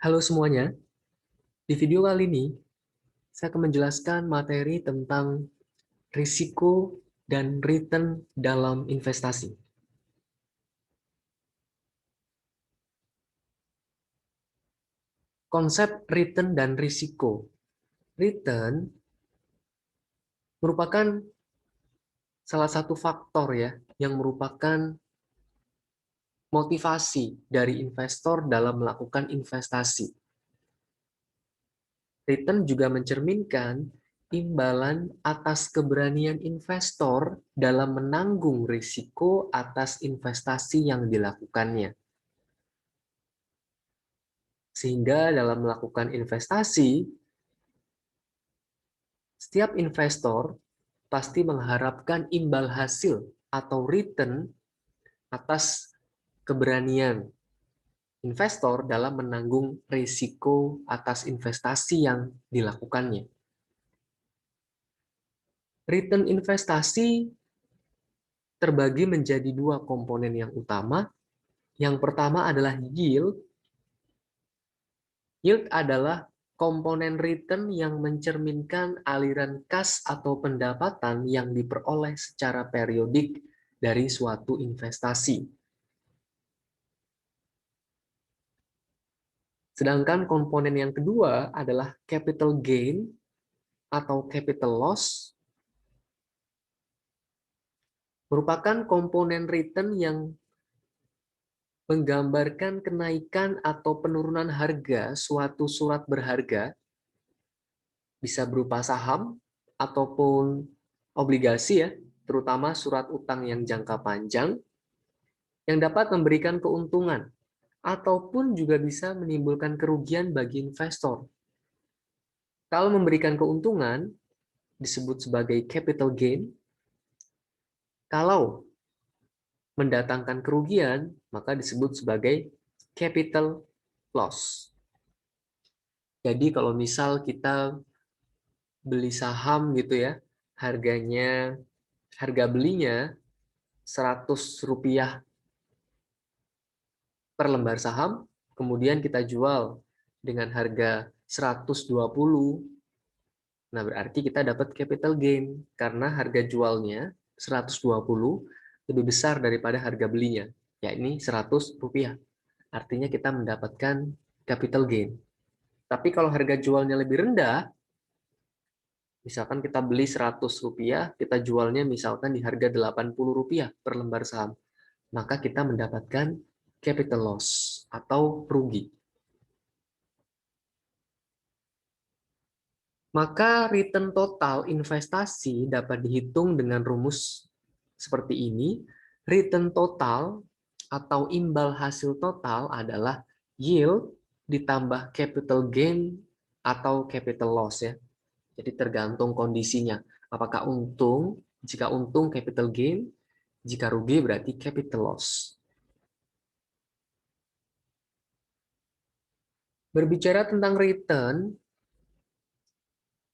Halo semuanya, di video kali ini saya akan menjelaskan materi tentang risiko dan return dalam investasi. Konsep return dan risiko. Return merupakan salah satu faktor yang merupakan motivasi dari investor dalam melakukan investasi. Return juga mencerminkan imbalan atas keberanian investor dalam menanggung risiko atas investasi yang dilakukannya. Sehingga dalam melakukan investasi, setiap investor pasti mengharapkan imbal hasil atau return atas keberanian investor dalam menanggung risiko atas investasi yang dilakukannya. Return investasi terbagi menjadi dua komponen yang utama. Yang pertama adalah yield. Yield adalah komponen return yang mencerminkan aliran kas atau pendapatan yang diperoleh secara periodik dari suatu investasi. Sedangkan komponen yang kedua adalah capital gain atau capital loss, merupakan komponen return yang menggambarkan kenaikan atau penurunan harga suatu surat berharga, bisa berupa saham ataupun obligasi terutama surat utang yang jangka panjang, yang dapat memberikan keuntungan ataupun juga bisa menimbulkan kerugian bagi investor. Kalau memberikan keuntungan disebut sebagai capital gain, kalau mendatangkan kerugian maka disebut sebagai capital loss. Jadi kalau misal kita beli saham gitu ya, harga belinya Rp100 per lembar saham, kemudian kita jual dengan harga 120. Nah, berarti kita dapat capital gain karena harga jualnya 120 lebih besar daripada harga belinya, yakni Rp100. Artinya kita mendapatkan capital gain. Tapi kalau harga jualnya lebih rendah, misalkan kita beli Rp100, kita jualnya misalkan di harga Rp80 per lembar saham, maka kita mendapatkan capital loss atau rugi. Maka return total investasi dapat dihitung dengan rumus seperti ini. Return total atau imbal hasil total adalah yield ditambah capital gain atau capital loss ya. Jadi tergantung kondisinya. Apakah untung? Jika untung capital gain, jika rugi berarti capital loss. Berbicara tentang return,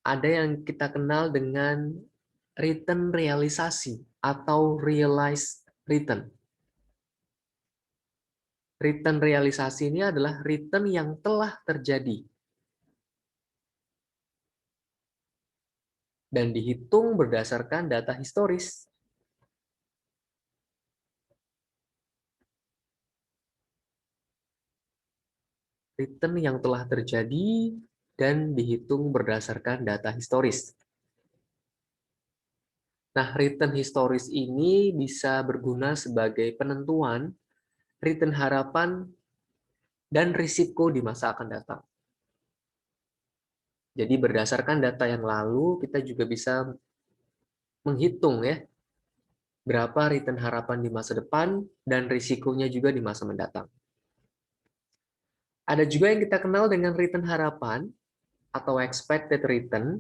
ada yang kita kenal dengan return realisasi atau realized return. Return realisasi ini adalah return yang telah terjadi dan dihitung berdasarkan data historis. Return yang telah terjadi dan dihitung berdasarkan data historis. Nah, return historis ini bisa berguna sebagai penentuan return harapan dan risiko di masa akan datang. Jadi berdasarkan data yang lalu, kita juga bisa menghitung berapa return harapan di masa depan dan risikonya juga di masa mendatang. Ada juga yang kita kenal dengan return harapan atau expected return.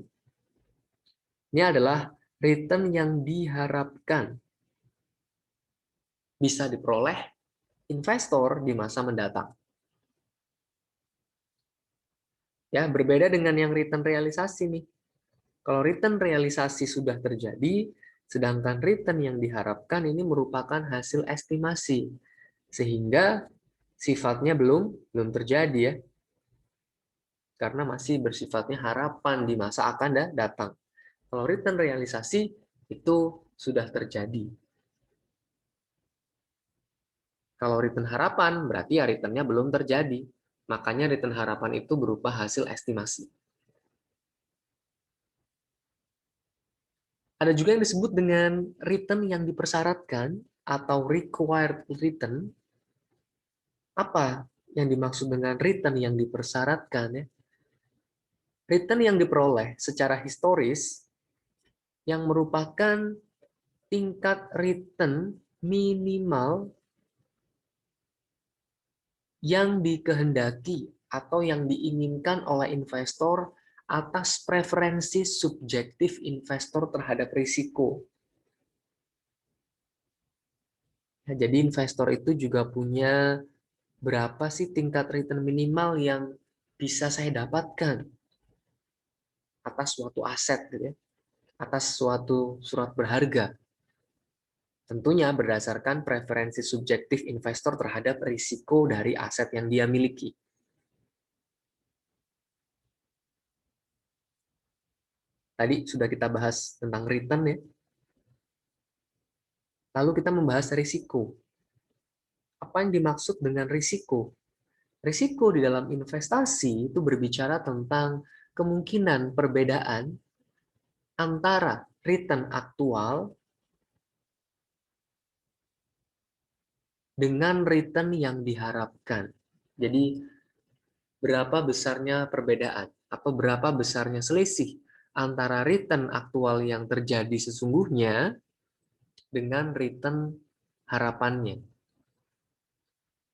Ini adalah return yang diharapkan bisa diperoleh investor di masa mendatang. Ya, berbeda dengan yang return realisasi nih. Kalau return realisasi sudah terjadi, sedangkan return yang diharapkan ini merupakan hasil estimasi, sehingga sifatnya belum terjadi ya. karena masih bersifatnya harapan di masa akan datang. Kalau return realisasi itu sudah terjadi. Kalau return harapan berarti ya returnnya belum terjadi. Makanya return harapan itu berupa hasil estimasi. Ada juga yang disebut dengan return yang dipersyaratkan atau required return. Apa yang dimaksud dengan return yang dipersyaratkan? Ya? Return yang diperoleh secara historis yang merupakan tingkat return minimal yang dikehendaki atau yang diinginkan oleh investor atas preferensi subjektif investor terhadap risiko. Nah, jadi investor itu juga punya berapa sih tingkat return minimal yang bisa saya dapatkan atas suatu aset, gitu ya, atas suatu surat berharga. Tentunya berdasarkan preferensi subjektif investor terhadap risiko dari aset yang dia miliki. Tadi sudah kita bahas tentang return ya. Lalu kita membahas risiko. Apa yang dimaksud dengan risiko? Risiko di dalam investasi itu berbicara tentang kemungkinan perbedaan antara return aktual dengan return yang diharapkan. Jadi, berapa besarnya perbedaan atau berapa besarnya selisih antara return aktual yang terjadi sesungguhnya dengan return harapannya.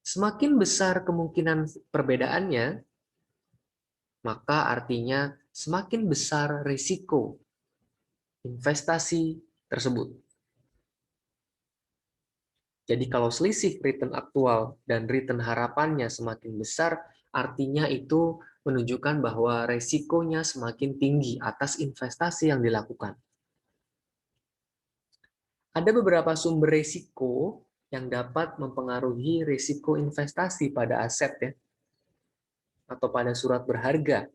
Semakin besar kemungkinan perbedaannya, maka artinya semakin besar risiko investasi tersebut. Jadi kalau selisih return aktual dan return harapannya semakin besar, artinya itu menunjukkan bahwa resikonya semakin tinggi atas investasi yang dilakukan. Ada beberapa sumber risiko yang dapat mempengaruhi risiko investasi pada aset ya, atau pada surat berharga.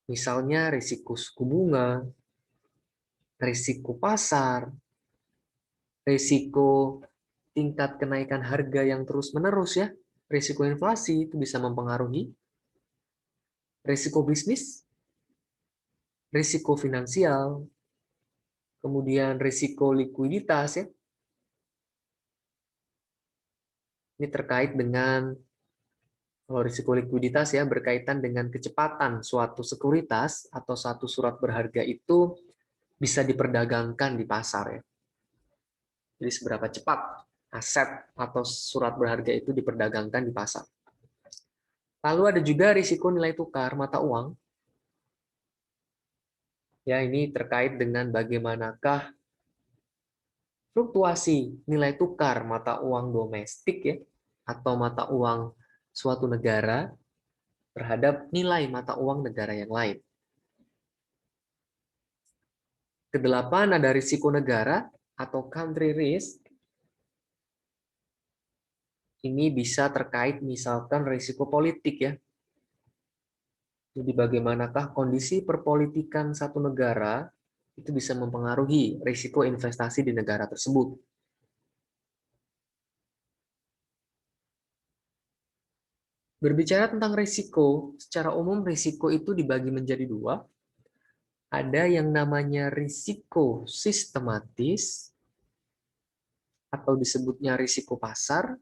Misalnya risiko suku bunga, risiko pasar, risiko tingkat kenaikan harga yang terus-menerus ya, risiko inflasi itu bisa mempengaruhi, risiko bisnis, risiko finansial, kemudian risiko likuiditas ya. Ini terkait dengan kalau risiko likuiditas ya berkaitan dengan kecepatan suatu sekuritas atau satu surat berharga itu bisa diperdagangkan di pasar ya. Jadi seberapa cepat aset atau surat berharga itu diperdagangkan di pasar. Lalu ada juga risiko nilai tukar mata uang. Ya, ini terkait dengan bagaimanakah fluktuasi nilai tukar mata uang domestik ya atau mata uang suatu negara terhadap nilai mata uang negara yang lain. Kedelapan ada risiko negara atau country risk. Ini bisa terkait misalkan risiko politik ya. Jadi bagaimanakah kondisi perpolitikan satu negara itu bisa mempengaruhi risiko investasi di negara tersebut. Berbicara tentang risiko, secara umum risiko itu dibagi menjadi dua. Ada yang namanya risiko sistematis, atau disebutnya risiko pasar.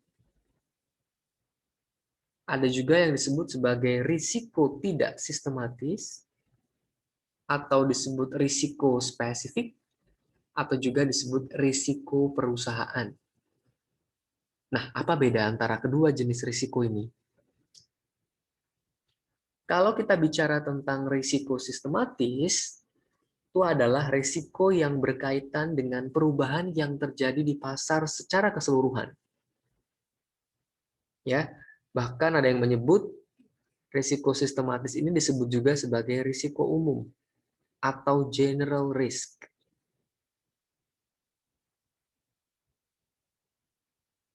Ada juga yang disebut sebagai risiko tidak sistematis, atau disebut risiko spesifik, atau juga disebut risiko perusahaan. Nah, apa beda antara kedua jenis risiko ini? Kalau kita bicara tentang risiko sistematis, itu adalah risiko yang berkaitan dengan perubahan yang terjadi di pasar secara keseluruhan. Ya, bahkan ada yang menyebut risiko sistematis ini disebut juga sebagai risiko umum atau general risk.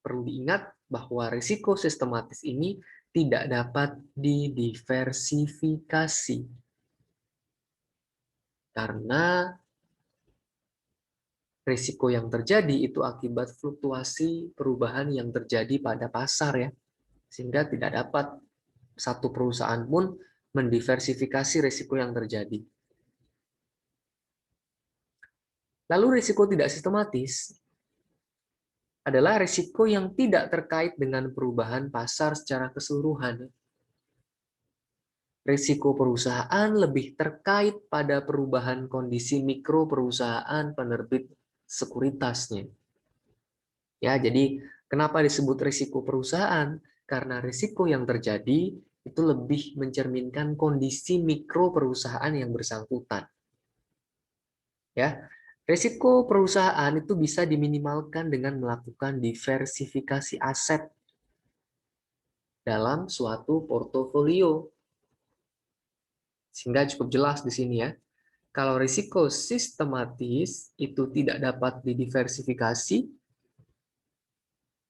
Perlu diingat bahwa risiko sistematis ini tidak dapat didiversifikasi. Karena risiko yang terjadi itu akibat fluktuasi perubahan yang terjadi pada pasar ya. Sehingga tidak dapat satu perusahaan pun mendiversifikasi risiko yang terjadi. Lalu risiko tidak sistematis adalah risiko yang tidak terkait dengan perubahan pasar secara keseluruhan. Risiko perusahaan lebih terkait pada perubahan kondisi mikro perusahaan penerbit sekuritasnya. Ya, jadi kenapa disebut risiko perusahaan? Karena risiko yang terjadi itu lebih mencerminkan kondisi mikro perusahaan yang bersangkutan. Ya, risiko perusahaan itu bisa diminimalkan dengan melakukan diversifikasi aset dalam suatu portofolio. Sehingga cukup jelas di sini ya. Kalau risiko sistematis itu tidak dapat didiversifikasi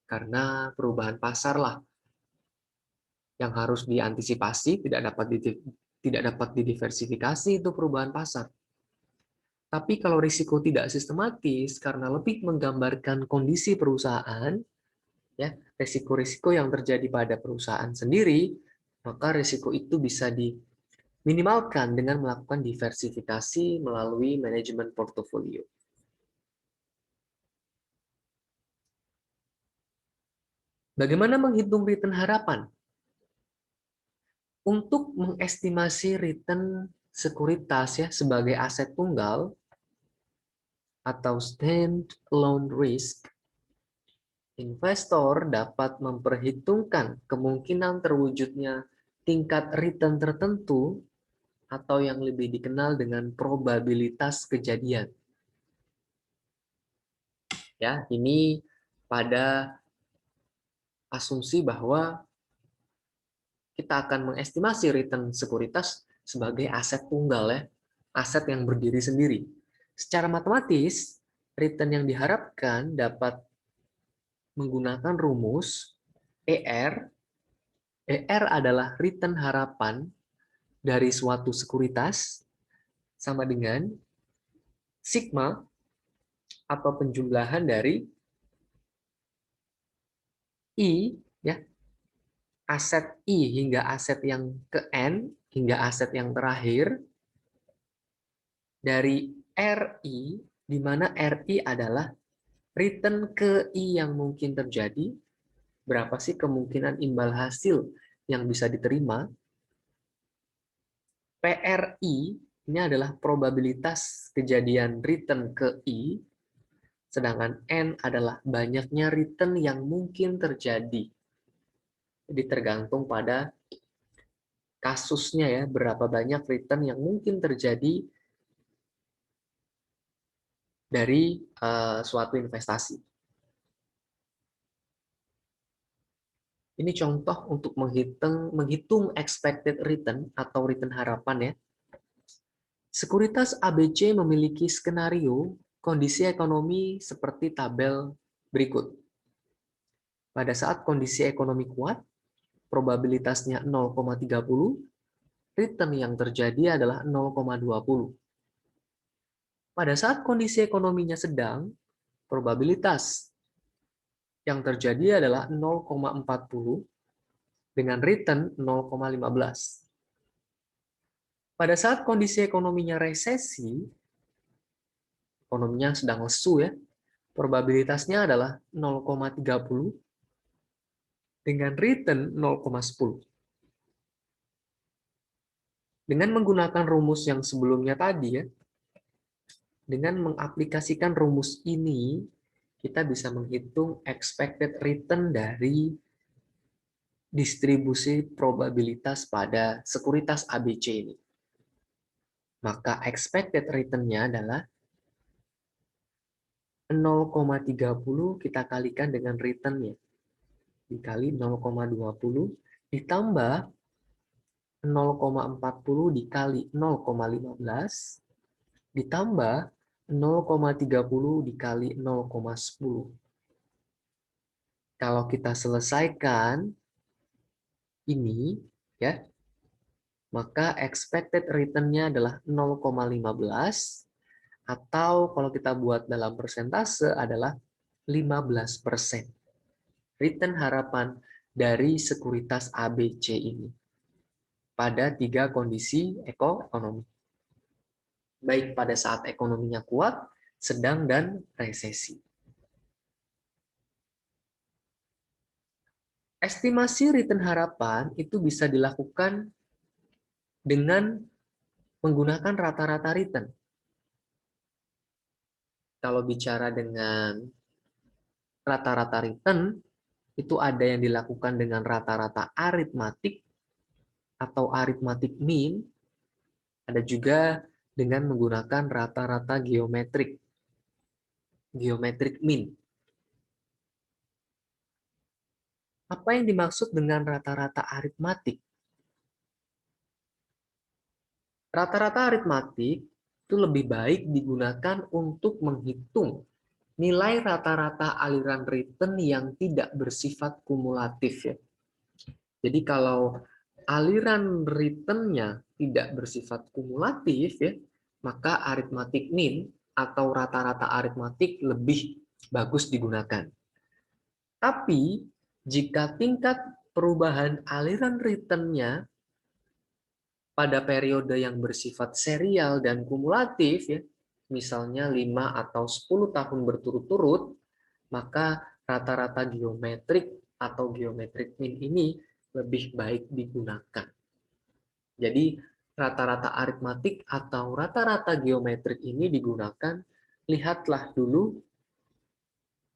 karena perubahan pasar lah yang harus diantisipasi, tidak dapat didiversifikasi itu perubahan pasar. Tapi kalau risiko tidak sistematis karena lebih menggambarkan kondisi perusahaan, ya risiko-risiko yang terjadi pada perusahaan sendiri, maka risiko itu bisa diminimalkan dengan melakukan diversifikasi melalui manajemen portofolio. Bagaimana menghitung return harapan? Untuk mengestimasi return sekuritas ya sebagai aset tunggal atau stand-alone risk, investor dapat memperhitungkan kemungkinan terwujudnya tingkat return tertentu atau yang lebih dikenal dengan probabilitas kejadian. Ya, ini pada asumsi bahwa kita akan mengestimasi return sekuritas sebagai aset tunggal ya, aset yang berdiri sendiri. Secara matematis, return yang diharapkan dapat menggunakan rumus ER. ER adalah return harapan dari suatu sekuritas sama dengan sigma atau penjumlahan dari I ya, aset I hingga aset yang ke N hingga aset yang terakhir dari RI, di mana RI adalah return ke I yang mungkin terjadi, berapa sih kemungkinan imbal hasil yang bisa diterima. PRI ini adalah probabilitas kejadian return ke I, sedangkan N adalah banyaknya return yang mungkin terjadi. Jadi tergantung pada kasusnya ya, berapa banyak return yang mungkin terjadi dari suatu investasi. Ini contoh untuk menghitung expected return atau return harapan ya. Sekuritas ABC memiliki skenario kondisi ekonomi seperti tabel berikut. Pada saat kondisi ekonomi kuat, probabilitasnya 0,30, return yang terjadi adalah 0,20. Pada saat kondisi ekonominya sedang, probabilitas yang terjadi adalah 0,40 dengan return 0,15. Pada saat kondisi ekonominya resesi, ekonominya sedang lesu ya, probabilitasnya adalah 0,30 dengan return 0,10. Dengan menggunakan rumus yang sebelumnya tadi ya, dengan mengaplikasikan rumus ini, kita bisa menghitung expected return dari distribusi probabilitas pada sekuritas ABC ini. Maka expected return-nya adalah 0,30 kita kalikan dengan return-nya. Dikali 0,20 ditambah 0,40 dikali 0,15 ditambah 0,30 dikali 0,10. Kalau kita selesaikan, ini, ya, maka expected return-nya adalah 0,15, atau kalau kita buat dalam persentase adalah 15%. Return harapan dari sekuritas ABC ini pada 3 kondisi ekonomi. Baik pada saat ekonominya kuat, sedang, dan resesi. Estimasi return harapan itu bisa dilakukan dengan menggunakan rata-rata return. Kalau bicara dengan rata-rata return, itu ada yang dilakukan dengan rata-rata aritmatik atau arithmetic mean, ada juga dengan menggunakan rata-rata geometrik, geometric mean. Apa yang dimaksud dengan rata-rata aritmatik? Rata-rata aritmatik itu lebih baik digunakan untuk menghitung nilai rata-rata aliran return yang tidak bersifat kumulatif, ya. Jadi kalau aliran return-nya tidak bersifat kumulatif, ya, maka arithmetic mean atau rata-rata aritmatik lebih bagus digunakan. Tapi jika tingkat perubahan aliran return-nya pada periode yang bersifat serial dan kumulatif, ya, misalnya 5 atau 10 tahun berturut-turut, maka rata-rata geometrik atau geometric mean ini lebih baik digunakan. Jadi rata-rata aritmatik atau rata-rata geometrik ini digunakan, lihatlah dulu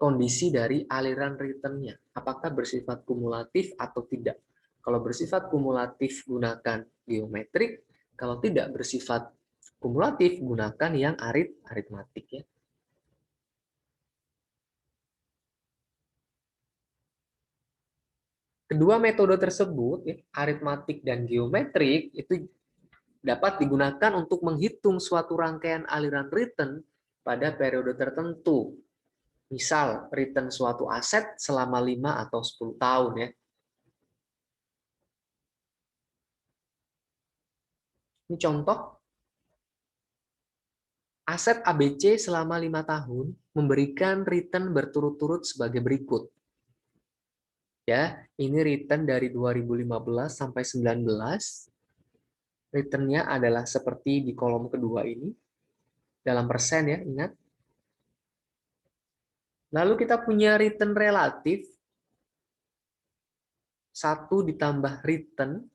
kondisi dari aliran return-nya, apakah bersifat kumulatif atau tidak. Kalau bersifat kumulatif, gunakan geometrik. Kalau tidak bersifat kumulatif, gunakan yang aritmatik, ya. Kedua metode tersebut, ya, aritmatik dan geometrik, itu dapat digunakan untuk menghitung suatu rangkaian aliran return pada periode tertentu. Misal, return suatu aset selama 5 atau 10 tahun, ya. Ini contoh, aset ABC selama 5 tahun memberikan return berturut-turut sebagai berikut. Ya, ini return dari 2015 sampai 19. Return-nya adalah seperti di kolom kedua ini, dalam persen, ya, ingat. Lalu kita punya return relatif, 1 ditambah return,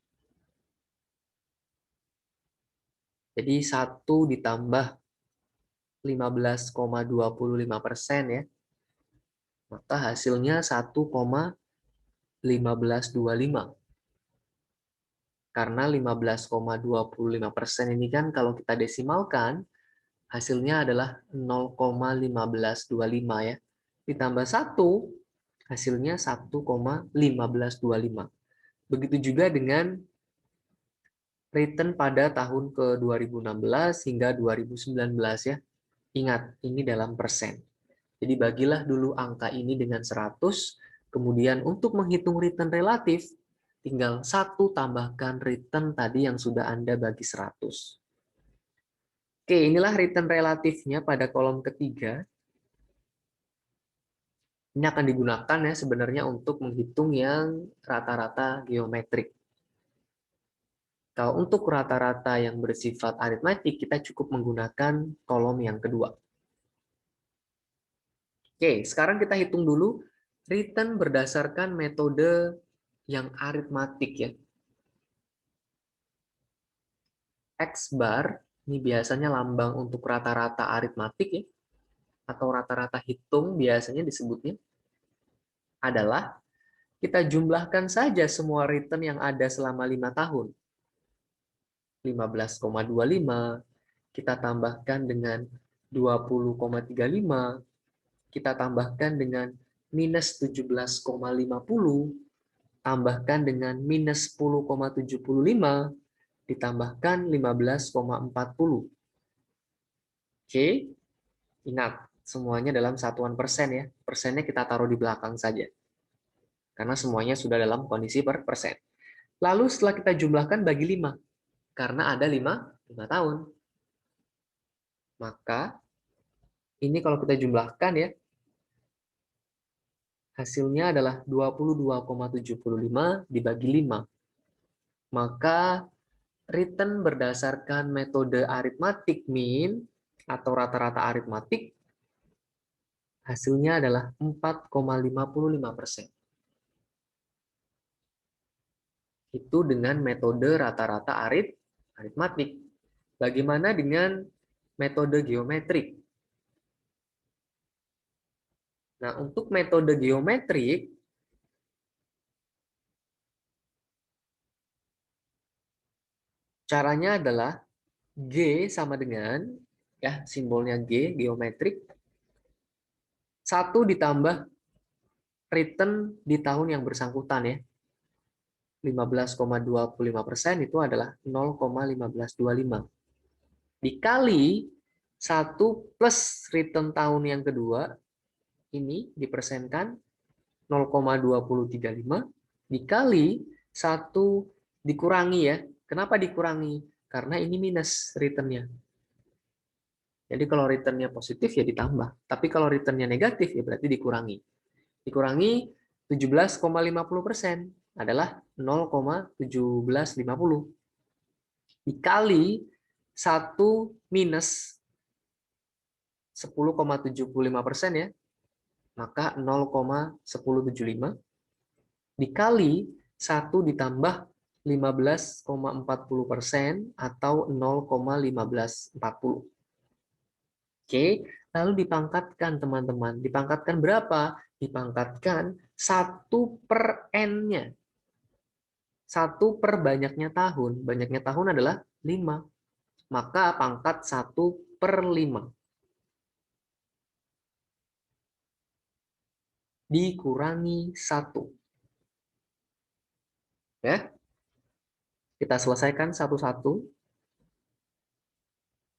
jadi 1 ditambah 15,25%, ya. Maka hasilnya 1,1525. Karena 15,25% ini kan kalau kita desimalkan, hasilnya adalah 0,1525, ya. Ditambah 1, hasilnya 1,1525. Begitu juga dengan return pada tahun ke 2016 hingga 2019, ya. Ingat, ini dalam persen. Jadi bagilah dulu angka ini dengan 100, kemudian untuk menghitung return relatif, tinggal 1 tambahkan return tadi yang sudah Anda bagi 100. Oke, inilah return relatifnya pada kolom ketiga. Ini akan digunakan, ya, sebenarnya untuk menghitung yang rata-rata geometrik. Kalau untuk rata-rata yang bersifat aritmatik, kita cukup menggunakan kolom yang kedua. Oke, sekarang kita hitung dulu return berdasarkan metode yang aritmatik, ya. X bar, ini biasanya lambang untuk rata-rata aritmatik, ya, atau rata-rata hitung biasanya disebutnya, adalah kita jumlahkan saja semua return yang ada selama 5 tahun. 15,25, kita tambahkan dengan 20,35, kita tambahkan dengan minus 17,50, tambahkan dengan minus 10,75, ditambahkan 15,40. Oke, ingat, semuanya dalam satuan persen, ya. Persennya kita taruh di belakang saja, karena semuanya sudah dalam kondisi per persen. Lalu setelah kita jumlahkan bagi 5, karena ada 5 tahun. Maka ini kalau kita jumlahkan ya, hasilnya adalah 22,75 dibagi 5. Maka return berdasarkan metode aritmatik mean atau rata-rata aritmatik hasilnya adalah 4,55%. Itu dengan metode rata-rata aritmatik. Bagaimana dengan metode geometrik? Nah, untuk metode geometrik, caranya adalah G sama dengan, ya simbolnya G, geometrik, 1 ditambah return di tahun yang bersangkutan ya. 15,25% itu adalah 0,1525. Dikali 1 plus return tahun yang kedua, ini dipersenkan 0,2035 dikali 1 dikurangi ya. Kenapa dikurangi? Karena ini minus returnnya. Jadi kalau returnnya positif ya ditambah. Tapi kalau returnnya negatif ya berarti dikurangi. Dikurangi 17,50% adalah 0,1750. Dikali 1 minus 10,75% ya, maka 0,1075 dikali 1 ditambah 15,40% atau 0,1540. Oke, lalu dipangkatkan teman-teman. Dipangkatkan berapa? Dipangkatkan 1 per N-nya. 1 per banyaknya tahun. Banyaknya tahun adalah 5. Maka pangkat 1 per 5. Dikurangi 1. Ya, kita selesaikan satu-satu.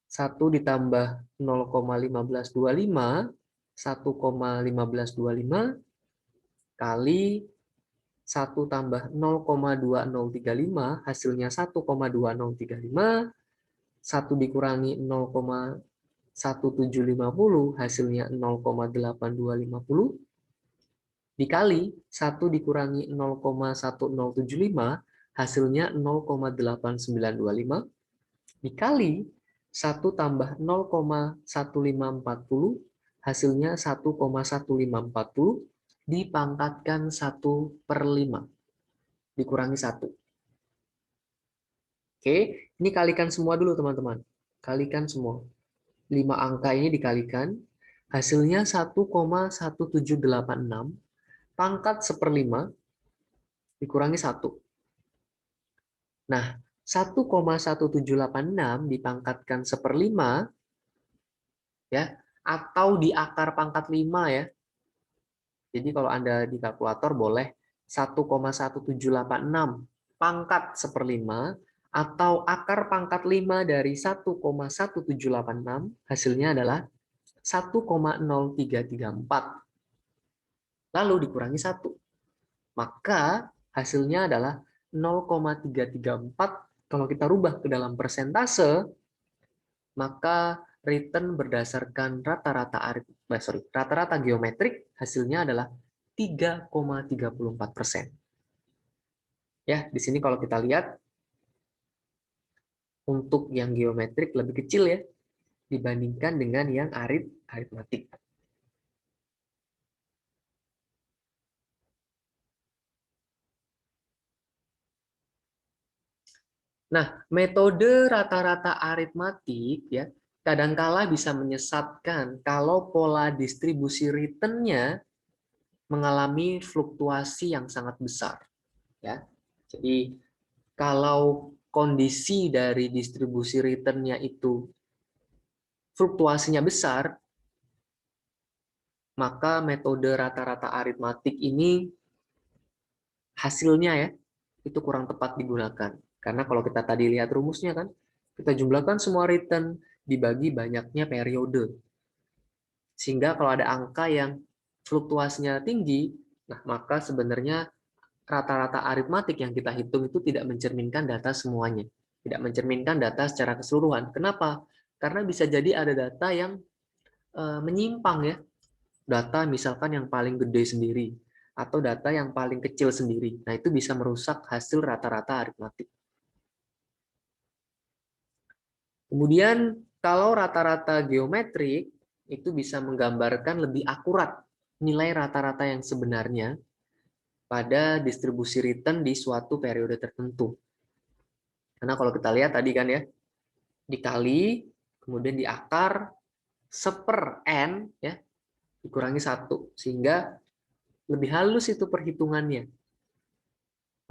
1 ditambah 0,1525, 1,1525 kali 1 tambah 0,2035, hasilnya 1,2035, 1 dikurangi 0,1750, hasilnya 0,8250, dikali 1 dikurangi 0,1075, hasilnya 0,8925, dikali 1 tambah 0,1540, hasilnya 1,1540, dipangkatkan 1 per 5, dikurangi 1. Oke, ini kalikan semua dulu teman-teman. Kalikan semua. 5 angka ini dikalikan, hasilnya 1,1786, pangkat 1/5, dikurangi 1. Nah, 1,1786 dipangkatkan 1/5, ya, atau di akar pangkat 5 ya. Jadi kalau Anda di kalkulator boleh 1,1786 pangkat 1/5 atau akar pangkat 5 dari 1,1786 hasilnya adalah 1,0334. Lalu dikurangi 1. Maka hasilnya adalah 0,334. Kalau kita rubah ke dalam persentase, maka return berdasarkan rata-rata geometrik hasilnya adalah 3,34%. Ya, di sini kalau kita lihat untuk yang geometrik lebih kecil ya dibandingkan dengan yang aritmatik. Nah, metode rata-rata aritmatik ya kadangkala bisa menyesatkan kalau pola distribusi return-nya mengalami fluktuasi yang sangat besar ya. Jadi kalau kondisi dari distribusi return-nya itu fluktuasinya besar, maka metode rata-rata aritmatik ini hasilnya ya itu kurang tepat digunakan. Karena kalau kita tadi lihat rumusnya kan, kita jumlahkan semua return dibagi banyaknya periode. Sehingga kalau ada angka yang fluktuasinya tinggi, nah maka sebenarnya rata-rata aritmatik yang kita hitung itu tidak mencerminkan data semuanya. Tidak mencerminkan data secara keseluruhan. Kenapa? Karena bisa jadi ada data yang menyimpang ya. Data misalkan yang paling gede sendiri atau data yang paling kecil sendiri. Nah, itu bisa merusak hasil rata-rata aritmatik. Kemudian kalau rata-rata geometrik itu bisa menggambarkan lebih akurat nilai rata-rata yang sebenarnya pada distribusi return di suatu periode tertentu. Karena kalau kita lihat tadi kan ya, dikali, kemudian diakar, seper N, ya, dikurangi 1. Sehingga lebih halus itu perhitungannya.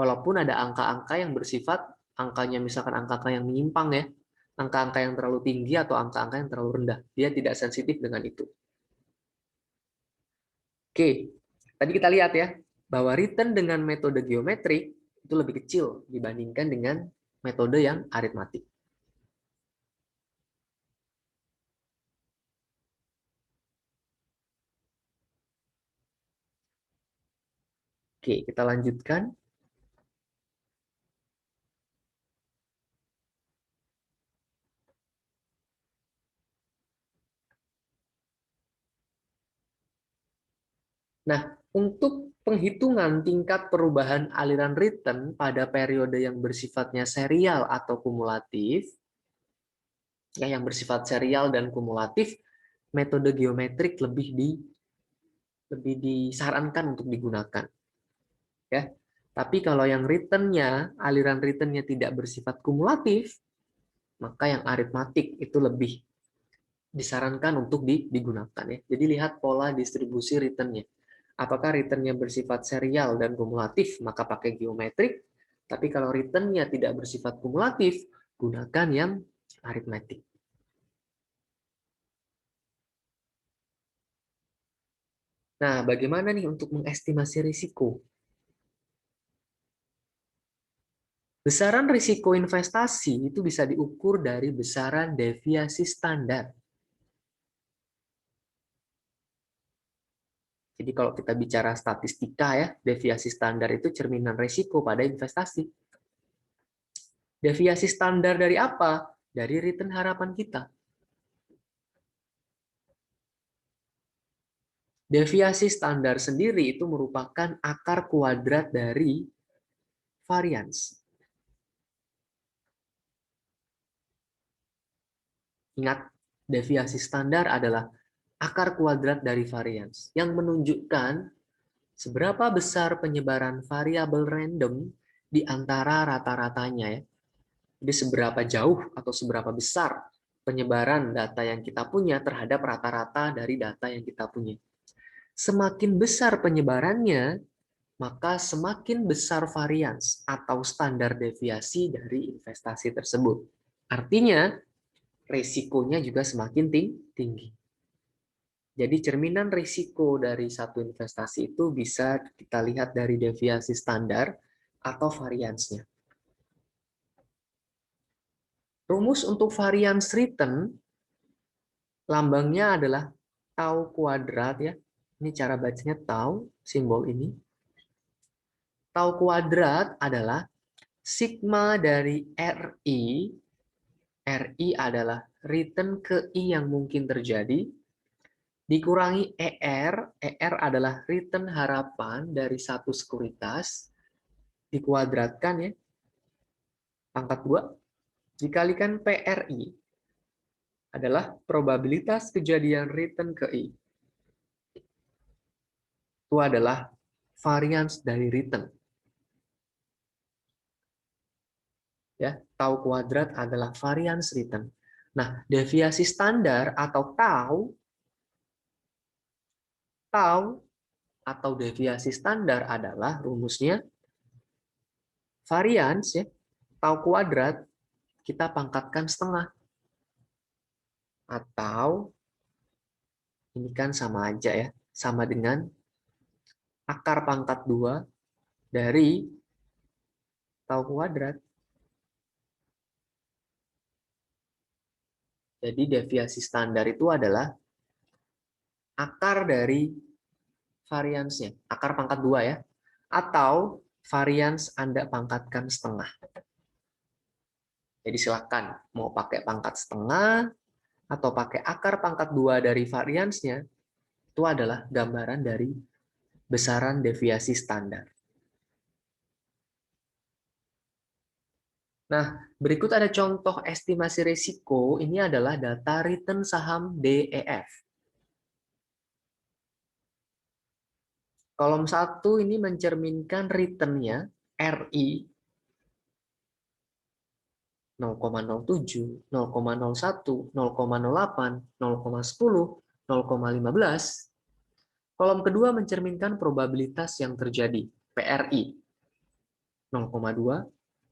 Walaupun ada angka-angka yang bersifat, angkanya misalkan angka-angka yang menyimpang ya, angka-angka yang terlalu tinggi atau angka-angka yang terlalu rendah. Dia tidak sensitif dengan itu. Oke, tadi kita lihat ya, bahwa return dengan metode geometrik itu lebih kecil dibandingkan dengan metode yang aritmatik. Oke, kita lanjutkan. Nah, untuk penghitungan tingkat perubahan aliran return pada periode yang bersifatnya serial atau kumulatif, ya, yang bersifat serial dan kumulatif, metode geometrik lebih disarankan untuk digunakan. Ya, tapi kalau yang returnnya, aliran returnnya tidak bersifat kumulatif, maka yang aritmatik itu lebih disarankan untuk digunakan. Ya. Jadi lihat pola distribusi returnnya. Apakah returnnya bersifat serial dan kumulatif, maka pakai geometrik. Tapi kalau returnnya tidak bersifat kumulatif, gunakan yang aritmatik. Nah, bagaimana nih untuk mengestimasi risiko? Besaran risiko investasi itu bisa diukur dari besaran deviasi standar. Jadi kalau kita bicara statistika ya, deviasi standar itu cerminan risiko pada investasi. Deviasi standar dari apa? Dari return harapan kita. Deviasi standar sendiri itu merupakan akar kuadrat dari varians. Ingat, deviasi standar adalah akar kuadrat dari varians yang menunjukkan seberapa besar penyebaran variabel random di antara rata-ratanya ya. Jadi seberapa jauh atau seberapa besar penyebaran data yang kita punya terhadap rata-rata dari data yang kita punya. Semakin besar penyebarannya, maka semakin besar varians atau standar deviasi dari investasi tersebut. Artinya, resikonya juga semakin tinggi. Jadi cerminan risiko dari satu investasi itu bisa kita lihat dari deviasi standar atau variansnya. Rumus untuk variance return, lambangnya adalah tau kuadrat ya. Ini cara bacanya tau, simbol ini. Tau kuadrat adalah sigma dari RI. RI adalah return ke I yang mungkin terjadi, dikurangi ER. ER adalah return harapan dari satu sekuritas, dikuadratkan ya, pangkat 2, dikalikan PRI adalah probabilitas kejadian return ke I. Itu adalah variance dari return. Ya, tau kuadrat adalah variance return. Nah, deviasi standar atau tau atau deviasi standar adalah rumusnya variance ya, tau kuadrat kita pangkatkan setengah. Atau ini kan sama aja ya, sama dengan akar pangkat 2 dari tau kuadrat. Jadi deviasi standar itu adalah akar dari variansnya, akar pangkat 2 ya. Atau varians Anda pangkatkan setengah. Jadi silakan mau pakai pangkat setengah atau pakai akar pangkat 2 dari variansnya, itu adalah gambaran dari besaran deviasi standar. Nah, berikut ada contoh estimasi risiko. Ini adalah data return saham DEF. Kolom 1 ini mencerminkan return-nya RI 0,07, 0,01, 0,08, 0,10, 0,15. Kolom kedua mencerminkan probabilitas yang terjadi, PRI 0,2,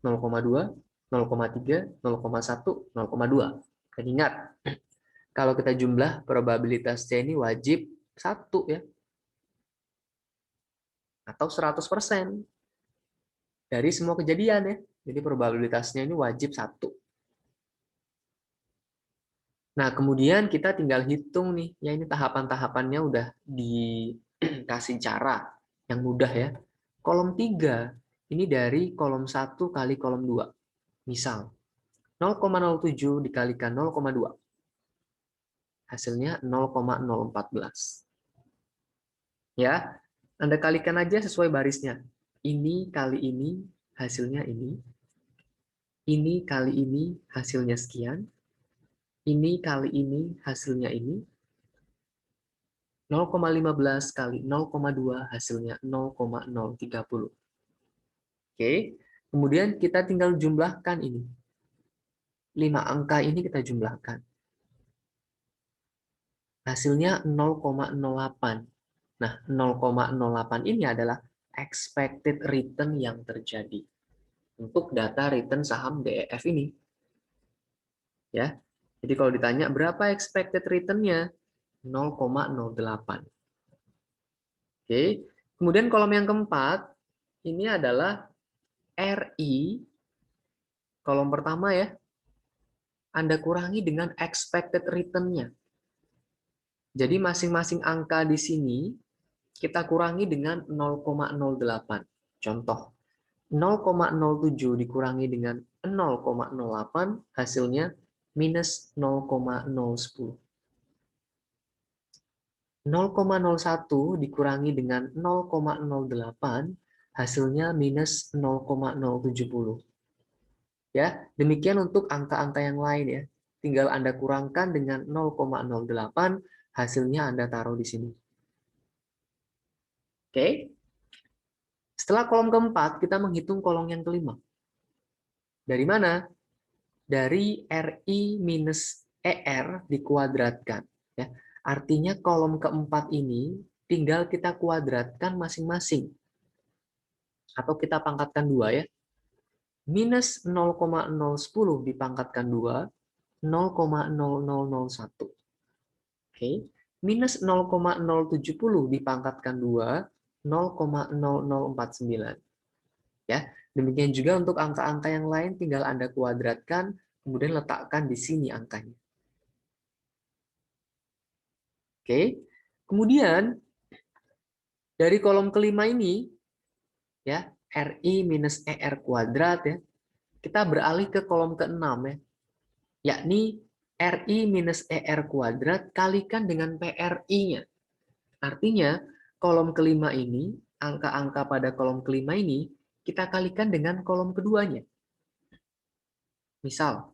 0,2, 0,3, 0,1, 0,2. Dan ingat, kalau kita jumlah probabilitasnya ini wajib 1 ya. Atau 100% dari semua kejadian ya. Jadi probabilitasnya ini wajib 1. Nah, kemudian kita tinggal hitung nih. Ya, ini tahapan-tahapannya udah dikasih cara yang mudah ya. Kolom 3, ini dari kolom 1 kali kolom 2. Misal, 0,07 dikalikan 0,2. Hasilnya 0,014. Ya, Anda kalikan aja sesuai barisnya. Ini kali ini, hasilnya ini. Ini kali ini, hasilnya sekian. Ini kali ini, hasilnya ini. 0,15 kali 0,2 hasilnya 0,030. Oke, kemudian kita tinggal jumlahkan ini. 5 angka ini kita jumlahkan. Hasilnya 0,08. Nah, 0,08 ini adalah expected return yang terjadi untuk data return saham DEF ini. Ya. Jadi kalau ditanya berapa expected return-nya? 0,08. Oke. Kemudian kolom yang keempat ini adalah RI, kolom pertama ya, Anda kurangi dengan expected return-nya. Jadi masing-masing angka di sini kita kurangi dengan 0,08. Contoh, 0,07 dikurangi dengan 0,08, hasilnya minus 0,010. 0,01 dikurangi dengan 0,08, hasilnya minus 0,070. Ya, demikian untuk angka-angka yang lain ya. Tinggal Anda kurangkan dengan 0,08, hasilnya Anda taruh di sini. Oke. Setelah kolom keempat, kita menghitung kolom yang kelima. Dari mana? Dari RI minus ER dikuadratkan. Ya. Artinya kolom keempat ini tinggal kita kuadratkan masing-masing. Atau kita pangkatkan 2 ya. Minus 0,010 dipangkatkan 2, 0,0001. Oke. Minus 0,070 dipangkatkan 2, 0,0049. Ya, demikian juga untuk angka-angka yang lain tinggal Anda kuadratkan, kemudian letakkan di sini angkanya. Oke. Kemudian dari kolom kelima ini ya, RI minus ER kuadrat ya. Kita beralih ke kolom keenam ya. Yakni RI minus ER kuadrat kalikan dengan PRI-nya. Artinya kolom kelima ini, angka-angka pada kolom kelima ini kita kalikan dengan kolom keduanya. Misal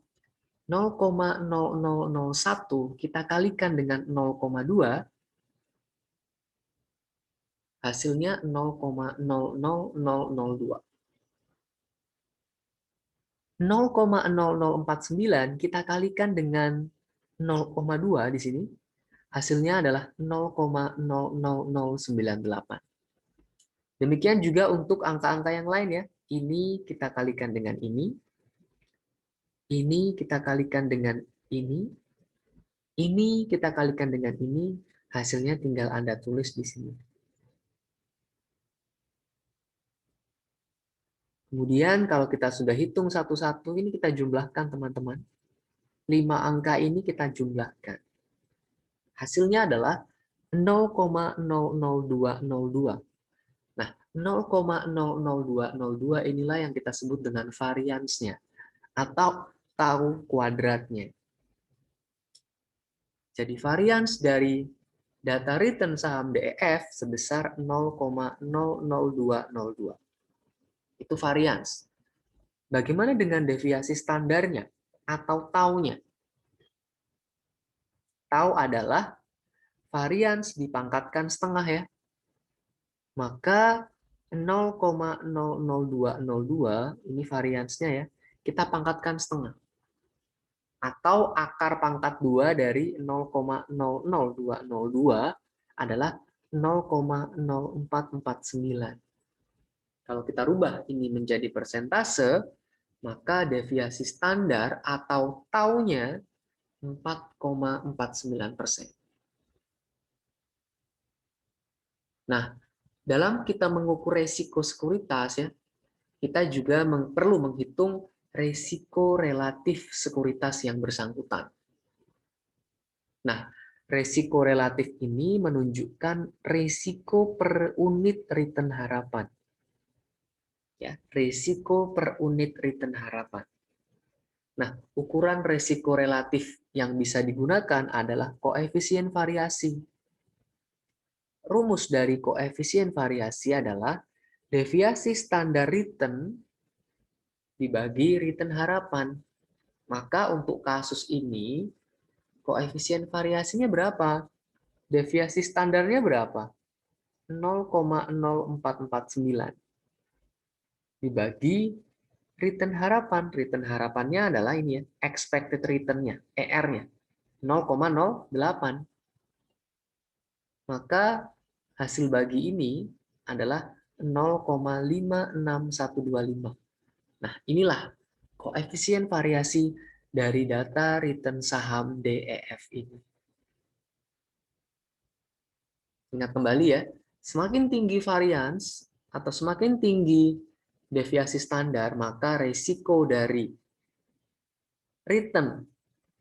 0,0001 kita kalikan dengan 0,2, hasilnya 0,00002. 0,0049 kita kalikan dengan 0,2 di sini, hasilnya adalah 0,00098. Demikian juga untuk angka-angka yang lain ya. Ini kita kalikan dengan ini kita kalikan dengan ini kita kalikan dengan ini, hasilnya tinggal Anda tulis di sini. Kemudian kalau kita sudah hitung satu-satu, ini kita jumlahkan teman-teman. 5 angka ini kita jumlahkan. Hasilnya adalah 0,00202. Nah, 0,00202 inilah yang kita sebut dengan variansnya atau tau kuadratnya. Jadi varians dari data return saham DEF sebesar 0,00202. Itu varians. Bagaimana dengan deviasi standarnya atau taunya? Tau adalah varians dipangkatkan setengah ya. Maka 0,00202 ini variansnya ya, kita pangkatkan setengah. Atau akar pangkat 2 dari 0,00202 adalah 0,0449. Kalau kita rubah ini menjadi persentase, maka deviasi standar atau taunya 4,49%. Nah, dalam kita mengukur resiko sekuritas ya, kita juga perlu menghitung resiko relatif sekuritas yang bersangkutan. Nah, resiko relatif ini menunjukkan resiko per unit return harapan. Ya, resiko per unit return harapan. Nah, ukuran resiko relatif yang bisa digunakan adalah koefisien variasi. Rumus dari koefisien variasi adalah deviasi standar return dibagi return harapan. Maka untuk kasus ini, koefisien variasinya berapa? Deviasi standarnya berapa? 0,0449 dibagi return harapan. Return harapannya adalah ini ya, expected return-nya, ER-nya, 0,08. Maka hasil bagi ini adalah 0,56125. Nah, inilah koefisien variasi dari data return saham DEF ini. Ingat kembali ya, semakin tinggi varians atau semakin tinggi deviasi standar, maka risiko dari return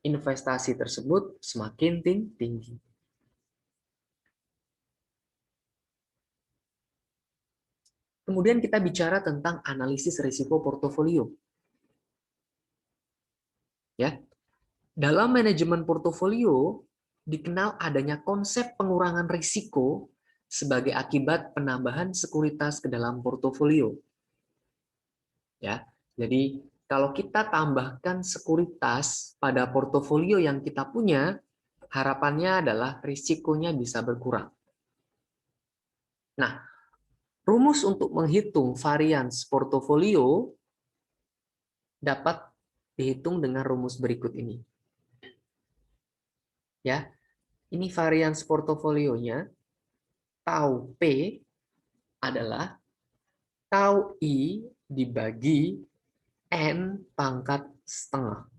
investasi tersebut semakin tinggi. Kemudian kita bicara tentang analisis risiko portofolio. Ya. Dalam manajemen portofolio dikenal adanya konsep pengurangan risiko sebagai akibat penambahan sekuritas ke dalam portofolio. Ya. Jadi kalau kita tambahkan sekuritas pada portofolio yang kita punya, harapannya adalah risikonya bisa berkurang. Nah, rumus untuk menghitung varians portofolio dapat dihitung dengan rumus berikut ini. Ya, ini varians portofolionya. Tau P adalah tau I dibagi N pangkat setengah.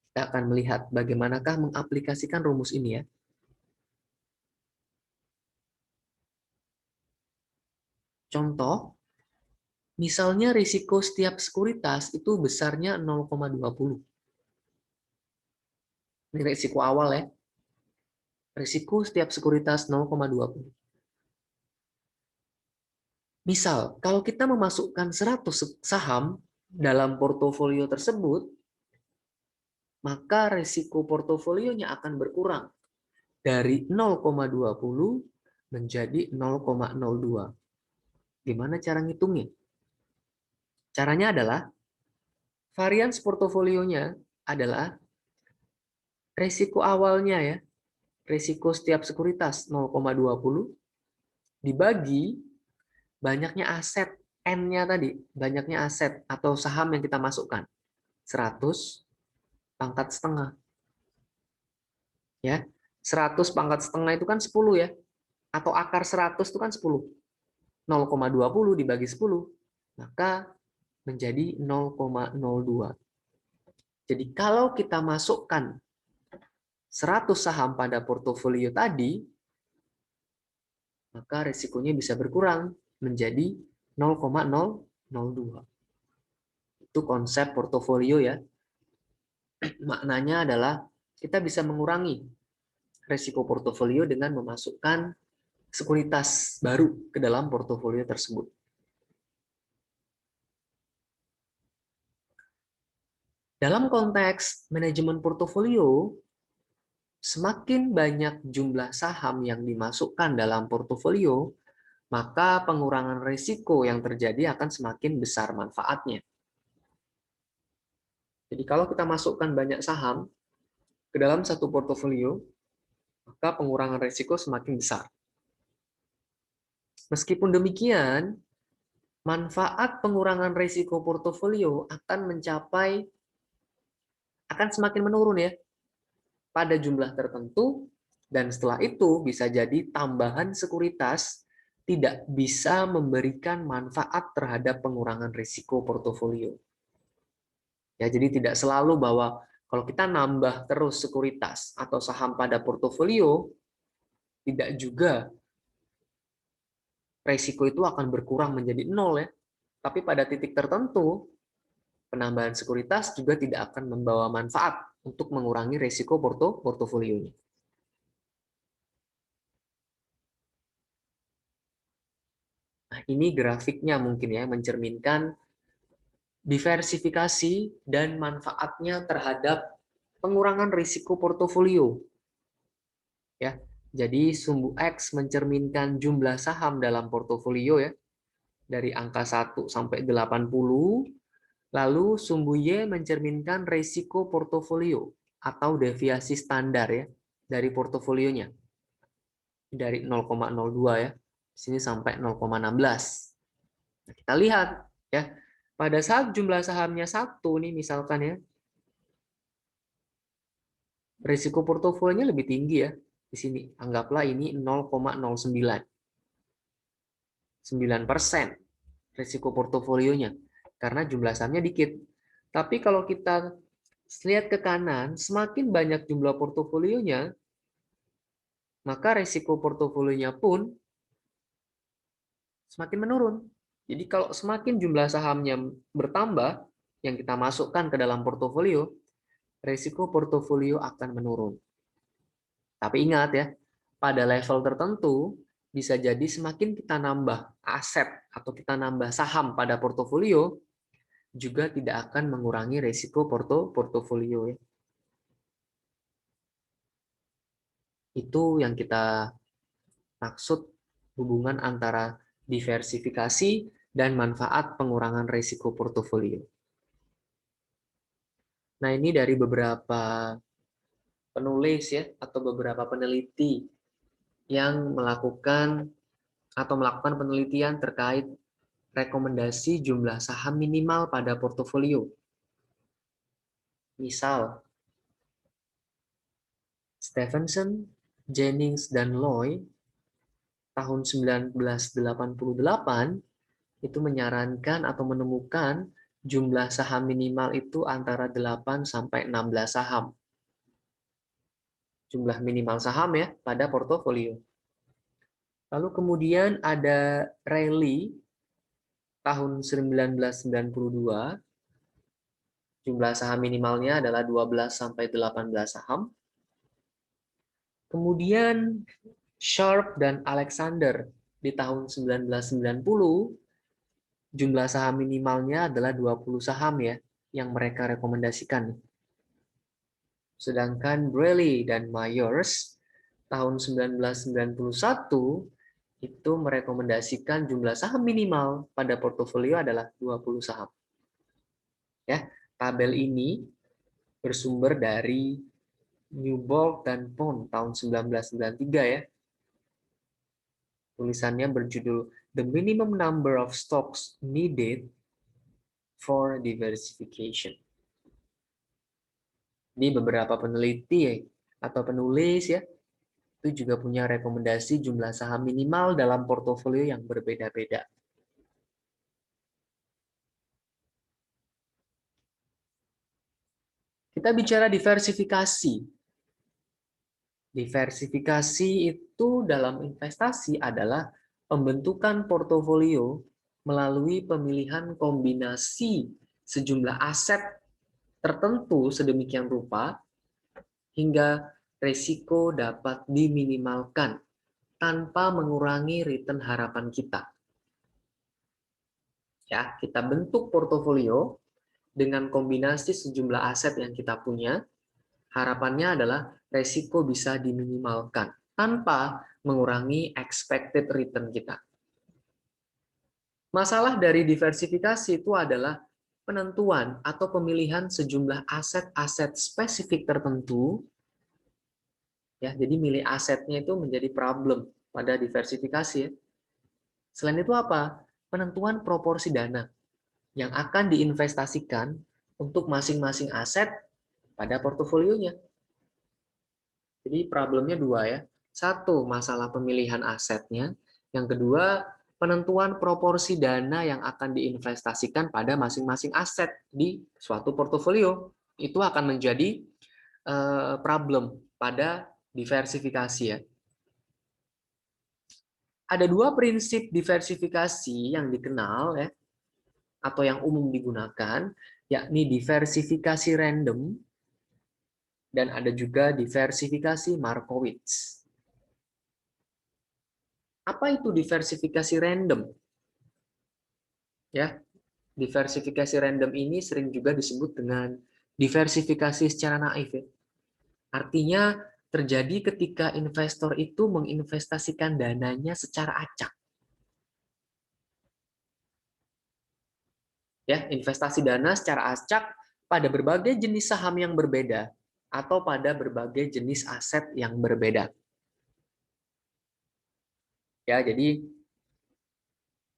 Kita akan melihat bagaimanakah mengaplikasikan rumus ini ya. Contoh, misalnya risiko setiap sekuritas itu besarnya 0,20. Ini risiko awal ya. Risiko setiap sekuritas 0,20. Misal, kalau kita memasukkan 100 saham dalam portofolio tersebut, maka risiko portofolionya akan berkurang dari 0,20 menjadi 0,02. Gimana cara ngitungnya? Caranya adalah varians portofolionya adalah risiko awalnya ya, risiko setiap sekuritas 0,20 dibagi banyaknya aset N-nya tadi, banyaknya aset atau saham yang kita masukkan. 100 pangkat setengah. Ya. 100 pangkat setengah itu kan 10 ya. Atau akar 100 itu kan 10. 0,20 dibagi 10, maka menjadi 0,02. Jadi kalau kita masukkan 100 saham pada portofolio tadi, maka risikonya bisa berkurang menjadi 0,002. Itu konsep portofolio ya. Maknanya adalah kita bisa mengurangi resiko portofolio dengan memasukkan sekuritas baru ke dalam portofolio tersebut. Dalam konteks manajemen portofolio, semakin banyak jumlah saham yang dimasukkan dalam portofolio, maka pengurangan risiko yang terjadi akan semakin besar manfaatnya. Jadi kalau kita masukkan banyak saham ke dalam satu portofolio, maka pengurangan risiko semakin besar. Meskipun demikian, manfaat pengurangan risiko portofolio akan semakin menurun ya pada jumlah tertentu, dan setelah itu bisa jadi tambahan sekuritas tidak bisa memberikan manfaat terhadap pengurangan risiko portofolio. Ya, jadi tidak selalu bahwa kalau kita nambah terus sekuritas atau saham pada portofolio, tidak juga risiko itu akan berkurang menjadi nol ya. Tapi pada titik tertentu, penambahan sekuritas juga tidak akan membawa manfaat untuk mengurangi risiko portofolionya. Nah, ini grafiknya mungkin ya mencerminkan diversifikasi dan manfaatnya terhadap pengurangan risiko portofolio. Ya. Jadi sumbu X mencerminkan jumlah saham dalam portofolio ya dari angka 1 sampai 80, lalu sumbu Y mencerminkan risiko portofolio atau deviasi standar ya dari portofolionya. Dari 0,02 ya. Sini sampai 0,16. Nah, kita lihat ya. Pada saat jumlah sahamnya 1 nih misalkan ya, risiko portofolionya lebih tinggi ya. Di sini anggaplah ini 0,09. 9% risiko portofolionya karena jumlah sahamnya dikit. Tapi kalau kita lihat ke kanan, semakin banyak jumlah portofolionya, maka risiko portofolionya pun semakin menurun. Jadi kalau semakin jumlah sahamnya bertambah, yang kita masukkan ke dalam portofolio, risiko portofolio akan menurun. Tapi ingat ya, pada level tertentu, bisa jadi semakin kita nambah aset atau kita nambah saham pada portofolio, juga tidak akan mengurangi risiko portofolio. Itu yang kita maksud hubungan antara diversifikasi dan manfaat pengurangan risiko portofolio. Nah, ini dari beberapa penulis ya atau beberapa peneliti yang melakukan penelitian terkait rekomendasi jumlah saham minimal pada portofolio. Misal, Stephenson, Jennings, dan Loy tahun 1988 itu menyarankan atau menemukan jumlah saham minimal itu antara 8 sampai 16 saham. Jumlah minimal saham ya pada portofolio. Lalu kemudian ada Reilly tahun 1992, jumlah saham minimalnya adalah 12 sampai 18 saham. Kemudian Sharp dan Alexander di tahun 1990, jumlah saham minimalnya adalah 20 saham ya yang mereka rekomendasikan. Sedangkan Braley dan Myers tahun 1991 itu merekomendasikan jumlah saham minimal pada portofolio adalah 20 saham. Ya, tabel ini bersumber dari Newbold dan Pond tahun 1993 ya. Tulisannya berjudul The Minimum Number of Stocks Needed for Diversification. Ini beberapa peneliti atau penulis ya, itu juga punya rekomendasi jumlah saham minimal dalam portofolio yang berbeda-beda. Kita bicara diversifikasi. Diversifikasi itu dalam investasi adalah pembentukan portofolio melalui pemilihan kombinasi sejumlah aset tertentu sedemikian rupa hingga Risiko dapat diminimalkan tanpa mengurangi return harapan kita. Ya, kita bentuk portofolio dengan kombinasi sejumlah aset yang kita punya. Harapannya adalah risiko bisa diminimalkan tanpa mengurangi expected return kita. Masalah dari diversifikasi itu adalah penentuan atau pemilihan sejumlah aset-aset spesifik tertentu. Ya, jadi milih asetnya itu menjadi problem pada diversifikasi. Ya. Selain itu apa? Penentuan proporsi dana yang akan diinvestasikan untuk masing-masing aset pada portofolionya. Jadi problemnya dua ya. Satu, masalah pemilihan asetnya. Yang kedua, penentuan proporsi dana yang akan diinvestasikan pada masing-masing aset di suatu portofolio. Itu akan menjadi problem pada diversifikasi ya. Ada dua prinsip diversifikasi yang dikenal ya, atau yang umum digunakan, yakni diversifikasi random dan ada juga diversifikasi Markowitz. Apa itu diversifikasi random? Ya, diversifikasi random ini sering juga disebut dengan diversifikasi secara naif. Ya. Artinya terjadi ketika investor itu menginvestasikan dananya secara acak. Ya, investasi dana secara acak pada berbagai jenis saham yang berbeda atau pada berbagai jenis aset yang berbeda. Ya, jadi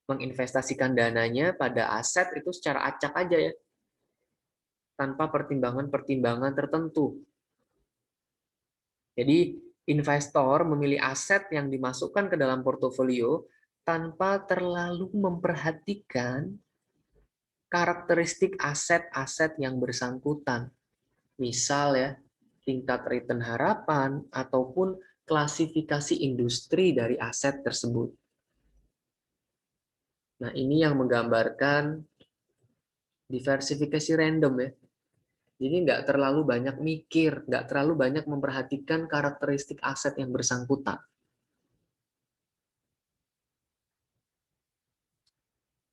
menginvestasikan dananya pada aset itu secara acak aja ya, tanpa pertimbangan-pertimbangan tertentu. Jadi investor memilih aset yang dimasukkan ke dalam portofolio tanpa terlalu memperhatikan karakteristik aset-aset yang bersangkutan. Misal ya, tingkat return harapan ataupun klasifikasi industri dari aset tersebut. Nah, ini yang menggambarkan diversifikasi random ya. Jadi nggak terlalu banyak mikir, nggak terlalu banyak memperhatikan karakteristik aset yang bersangkutan.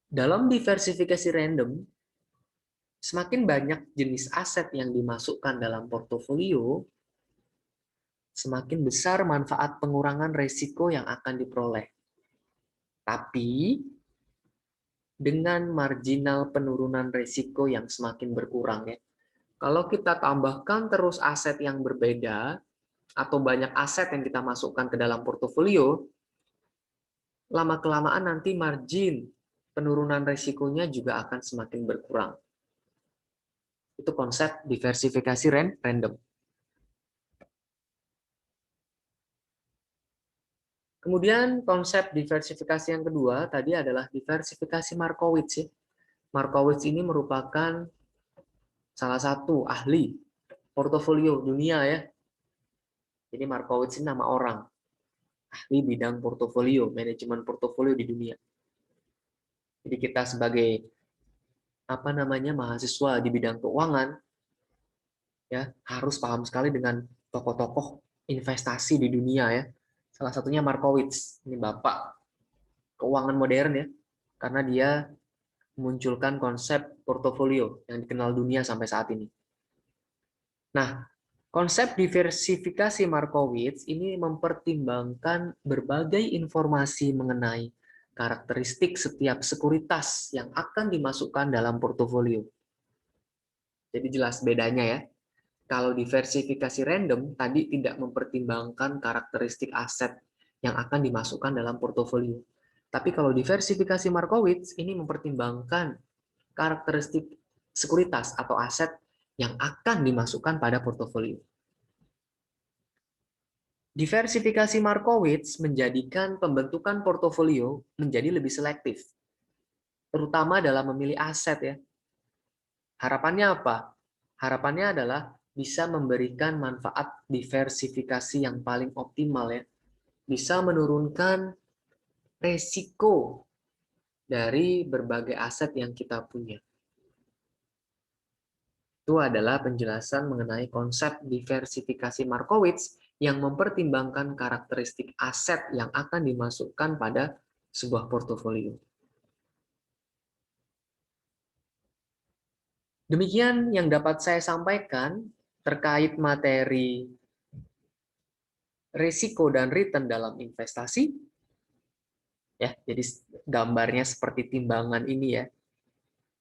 Dalam diversifikasi random, semakin banyak jenis aset yang dimasukkan dalam portofolio, semakin besar manfaat pengurangan risiko yang akan diperoleh. Tapi, dengan marginal penurunan risiko yang semakin berkurang ya. Kalau kita tambahkan terus aset yang berbeda, atau banyak aset yang kita masukkan ke dalam portofolio, lama-kelamaan nanti margin penurunan risikonya juga akan semakin berkurang. Itu konsep diversifikasi random. Kemudian konsep diversifikasi yang kedua tadi adalah diversifikasi Markowitz. Ya. Markowitz ini merupakan salah satu ahli portofolio dunia ya. Jadi Markowitz ini nama orang, ahli bidang portofolio, manajemen portofolio di dunia. Jadi kita sebagai mahasiswa di bidang keuangan ya harus paham sekali dengan tokoh-tokoh investasi di dunia ya. Salah satunya Markowitz, ini bapak keuangan modern ya, karena dia memunculkan konsep portofolio yang dikenal dunia sampai saat ini. Nah, konsep diversifikasi Markowitz ini mempertimbangkan berbagai informasi mengenai karakteristik setiap sekuritas yang akan dimasukkan dalam portofolio. Jadi jelas bedanya ya. Kalau diversifikasi random tadi tidak mempertimbangkan karakteristik aset yang akan dimasukkan dalam portofolio. Tapi kalau diversifikasi Markowitz ini mempertimbangkan karakteristik sekuritas atau aset yang akan dimasukkan pada portofolio. Diversifikasi Markowitz menjadikan pembentukan portofolio menjadi lebih selektif, terutama dalam memilih aset ya. Harapannya apa? Harapannya adalah bisa memberikan manfaat diversifikasi yang paling optimal ya. Bisa menurunkan resiko dari berbagai aset yang kita punya. Itu adalah penjelasan mengenai konsep diversifikasi Markowitz yang mempertimbangkan karakteristik aset yang akan dimasukkan pada sebuah portofolio. Demikian yang dapat saya sampaikan terkait materi risiko dan return dalam investasi. Ya, jadi gambarnya seperti timbangan ini ya.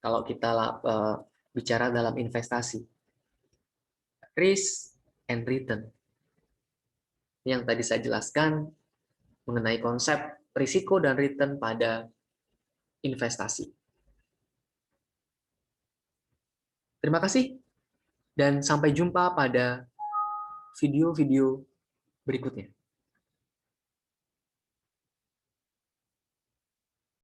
Kalau kita bicara dalam investasi, risk and return. Yang tadi saya jelaskan mengenai konsep risiko dan return pada investasi. Terima kasih dan sampai jumpa pada video-video berikutnya.